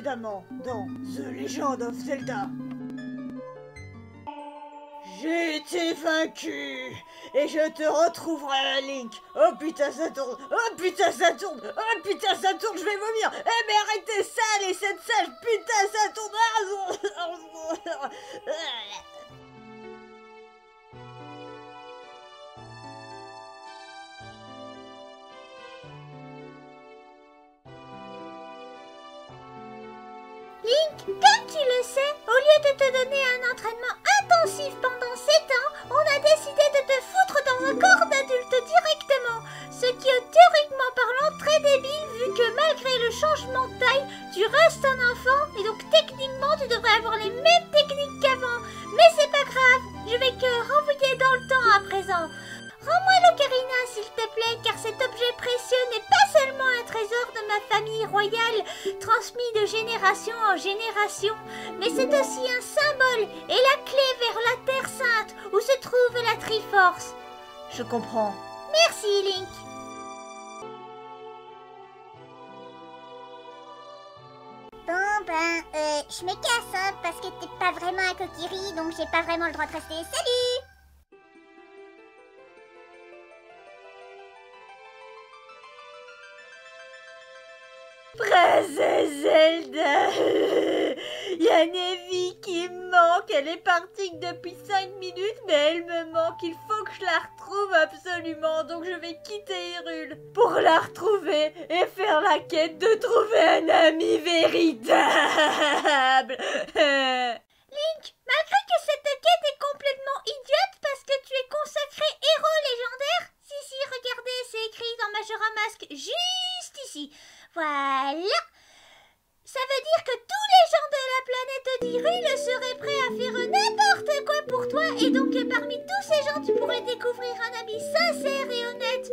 précédemment dans The Legend of Zelda. J'ai été vaincu et je te retrouverai, Link. Oh putain ça tourne, oh putain ça tourne, oh putain ça tourne, je vais vomir. Eh mais arrêtez ça les 7 sages, putain ça tourne. Link, comme tu le sais, au lieu de te donner un entraînement intensif pendant 7 ans, on a décidé de te foutre dans un corps d'adulte directement. Ce qui est théoriquement parlant très débile vu que malgré le changement de taille, tu restes un enfant et donc techniquement tu devrais avoir les mêmes techniques qu'avant. Mais c'est pas grave, je vais te renvoyer dans le temps à présent. Rends-moi l'ocarina s'il te plaît, car cet objet précieux n'est pas seulement un trésor de ma famille royale, transmis de génération en génération, mais c'est aussi un symbole et la clé vers la Terre Sainte, où se trouve la Triforce. Je comprends. Merci, Link. Bon je me casse, hein, parce que t'es pas vraiment un Kokiri, donc j'ai pas vraiment le droit de rester. Salut! Princesse Zelda, il y a Nevi qui me manque, elle est partie depuis 5 minutes, mais elle me manque, il faut que je la retrouve absolument, donc je vais quitter Hyrule pour la retrouver et faire la quête de trouver un ami véritable. Link, malgré que cette quête est complètement idiote parce que tu es consacré héros légendaire, si, regardez, c'est écrit dans Majora Mask juste ici. Voilà. Ça veut dire que tous les gens de la planète d'Hyrule seraient prêts à faire n'importe quoi pour toi et donc parmi tous ces gens tu pourrais découvrir un ami sincère et honnête.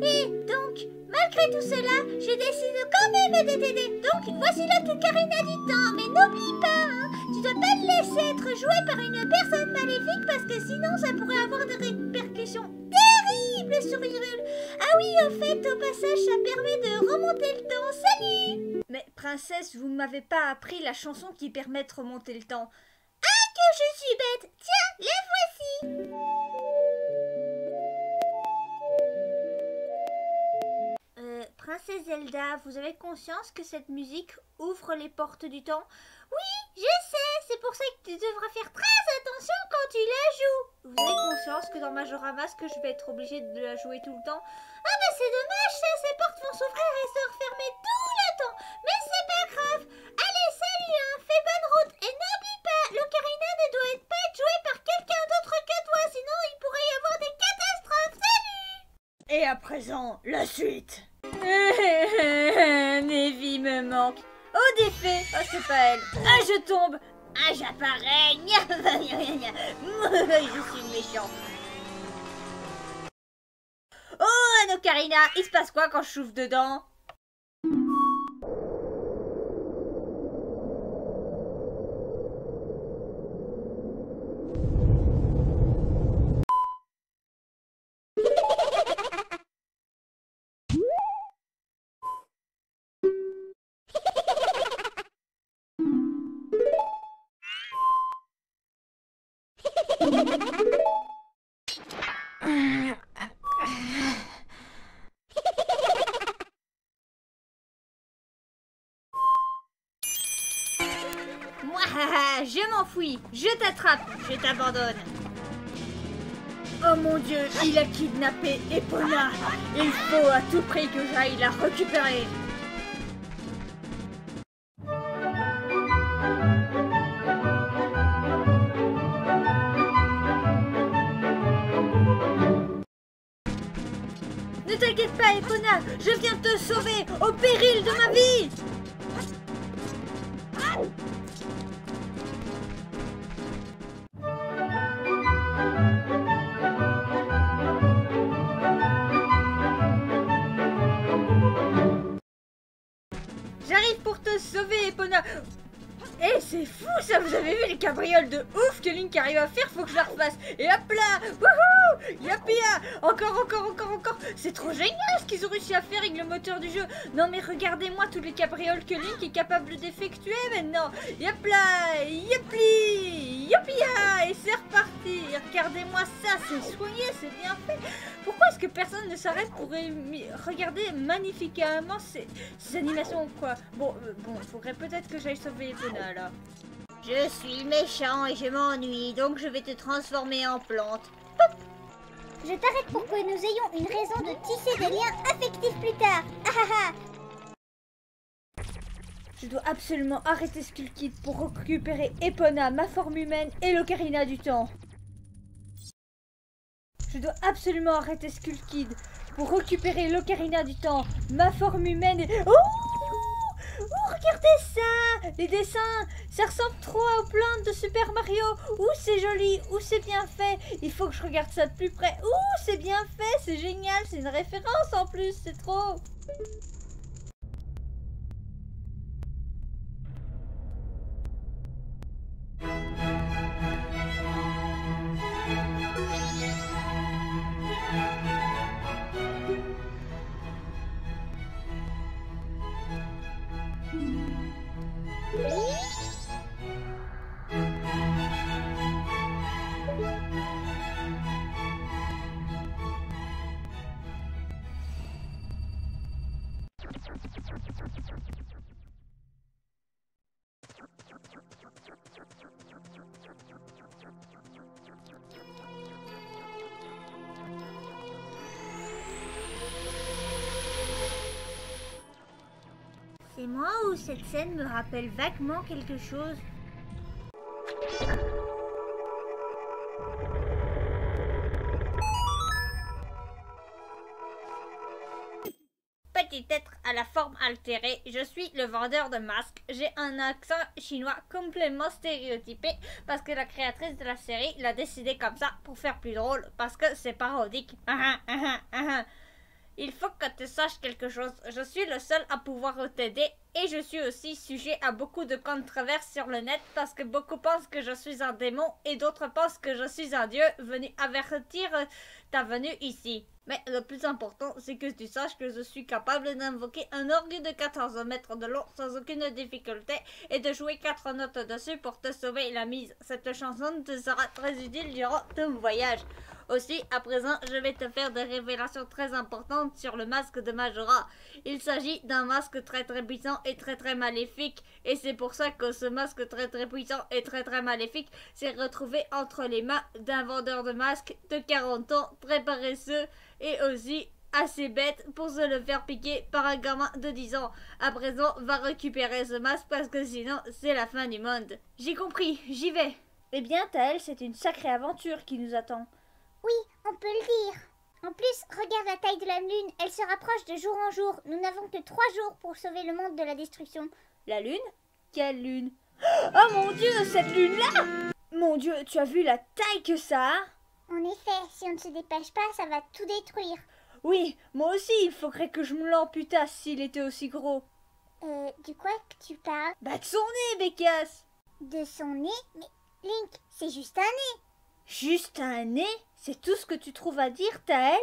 Et donc, malgré tout cela, je décide quand même de t'aider. Donc, voici la Karina du temps, mais n'oublie pas, hein, tu dois pas te laisser être joué par une personne maléfique parce que sinon ça pourrait avoir des répercussions terribles sur Hyrule. Ah oui, au fait, au passage, ça permet de remonter le temps. Salut! Mais princesse, vous m'avez pas appris la chanson qui permet de remonter le temps. Ah, que je suis bête! Tiens, la voici! Princesse Zelda, vous avez conscience que cette musique ouvre les portes du temps? Oui, je sais, c'est pour ça que tu devras faire très attention quand tu la joues. Vous avez conscience que dans Majora Mask, je vais être obligée de la jouer tout le temps? Ah bah c'est dommage ça, ces portes vont s'ouvrir et se refermer tout le temps. Mais c'est pas grave. Allez, salut, hein, fais bonne route. Et n'oublie pas, l'ocarina ne doit pas être joué par quelqu'un d'autre que toi, sinon il pourrait y avoir des catastrophes. Salut! Et à présent, la suite. Nevi me manque. Oh, des fées. Ah, c'est pas elle. Ah, je tombe. Ah, j'apparais. Je suis méchant. Oh, un ocarina. Il se passe quoi quand je souffle dedans? Je m'enfuis, je t'attrape, je t'abandonne. Oh mon Dieu, il a kidnappé Epona. Il faut à tout prix que j'aille la récupérer. Ne t'inquiète pas, Epona, je viens te sauver au péril de ma vie. J'arrive pour te sauver, Epona. Eh, c'est fou ça, vous avez vu les cabrioles de ouf que Link arrive à faire, faut que je la refasse. Et hop là, wouhou, yapia, encore. C'est trop génial ce qu'ils ont réussi à faire avec le moteur du jeu. Non mais regardez-moi toutes les cabrioles que Link est capable d'effectuer maintenant. Yop là, yapli, yapia, et c'est reparti. Regardez-moi ça, c'est soigné, c'est bien fait. Pourquoi est-ce que personne ne s'arrête pour regarder magnifiquement ces animations ou quoi? Bon, il faudrait peut-être que j'aille sauver Epona là. Je suis méchant et je m'ennuie, donc je vais te transformer en plante. Je t'arrête pour que nous ayons une raison de tisser des liens affectifs plus tard. Je dois absolument arrêter Skull Kid pour récupérer Epona, ma forme humaine et l'Ocarina du Temps. Je dois absolument arrêter Skull Kid pour récupérer l'Ocarina du Temps, ma forme humaine et... Oh, regardez ça! Les dessins, ça ressemble trop aux plantes de Super Mario. Ouh, c'est joli, ouh, c'est bien fait. Il faut que je regarde ça de plus près. Ouh, c'est bien fait, c'est génial, c'est une référence en plus, c'est trop... C'est moi ou cette scène me rappelle vaguement quelque chose? Petit être à la forme altérée, je suis le vendeur de masques. J'ai un accent chinois complètement stéréotypé parce que la créatrice de la série l'a décidé comme ça pour faire plus drôle parce que c'est parodique. Il faut que tu saches quelque chose. Je suis le seul à pouvoir t'aider et je suis aussi sujet à beaucoup de controverses sur le net parce que beaucoup pensent que je suis un démon et d'autres pensent que je suis un dieu venu avertir ta venue ici. Mais le plus important, c'est que tu saches que je suis capable d'invoquer un orgue de 14 mètres de long sans aucune difficulté et de jouer 4 notes dessus pour te sauver la mise. Cette chanson te sera très utile durant ton voyage. Aussi, à présent, je vais te faire des révélations très importantes sur le masque de Majora. Il s'agit d'un masque très puissant et très maléfique. Et c'est pour ça que ce masque très puissant et très maléfique s'est retrouvé entre les mains d'un vendeur de masques de 40 ans, très paresseux et aussi assez bête pour se le faire piquer par un gamin de 10 ans. À présent, va récupérer ce masque parce que sinon, c'est la fin du monde. J'ai compris, j'y vais. Eh bien, Taël, c'est une sacrée aventure qui nous attend. Oui, on peut le dire. En plus, regarde la taille de la lune, elle se rapproche de jour en jour. Nous n'avons que 3 jours pour sauver le monde de la destruction. La lune? Quelle lune? Oh mon Dieu, cette lune-là! Mon Dieu, tu as vu la taille que ça a? En effet, si on ne se dépêche pas, ça va tout détruire. Oui, moi aussi, il faudrait que je me l'amputasse s'il était aussi gros. De quoi que tu parles? Bah de son nez, Bécasse! De son nez? Mais Link, c'est juste un nez. Juste un nez? C'est tout ce que tu trouves à dire, Taël?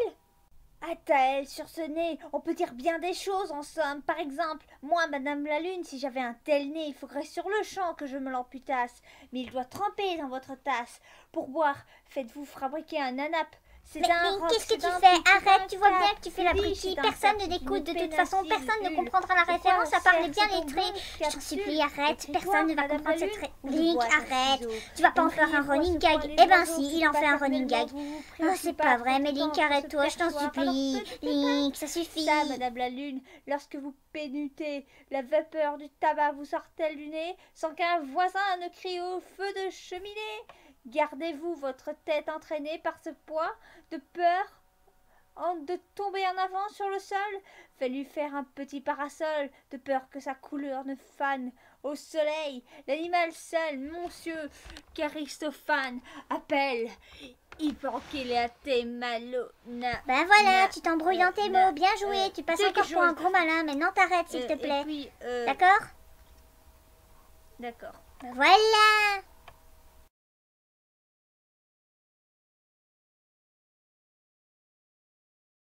Ah, Taël, sur ce nez, on peut dire bien des choses, en somme. Par exemple, moi, Madame la Lune, si j'avais un tel nez, il faudrait sur le champ que je me l'amputasse. Mais il doit tremper dans votre tasse. Pour boire, faites-vous fabriquer un anape. Mais qu'est-ce que tu fais? Arrête, tu vois bien que tu fais l'abruti. Personne ne t'écoute. De toute façon, personne ne comprendra la référence à part les bien lettrés. Je t'en supplie, arrête. Personne ne va comprendre cette Link, arrête. Tu vas pas en faire un running gag. Eh ben si, il en fait un running gag. Oh, c'est pas vrai, mais Link, arrête-toi, je t'en supplie. Link, ça suffit. Ça, Madame la Lune, lorsque vous pénutez, la vapeur du tabac vous sort-elle du nez sans qu'un voisin ne crie au feu de cheminée? Gardez-vous votre tête entraînée par ce poids de peur de tomber en avant sur le sol. Fais-lui faire un petit parasol de peur que sa couleur ne fane au soleil. L'animal seul, monsieur qu'Aristophane appelle Hypenkeleate Malona. Ben voilà, tu t'embrouilles dans tes mots. Bien joué, tu passes encore pour un gros malin. Maintenant t'arrêtes, s'il te plaît. D'accord? D'accord. Voilà.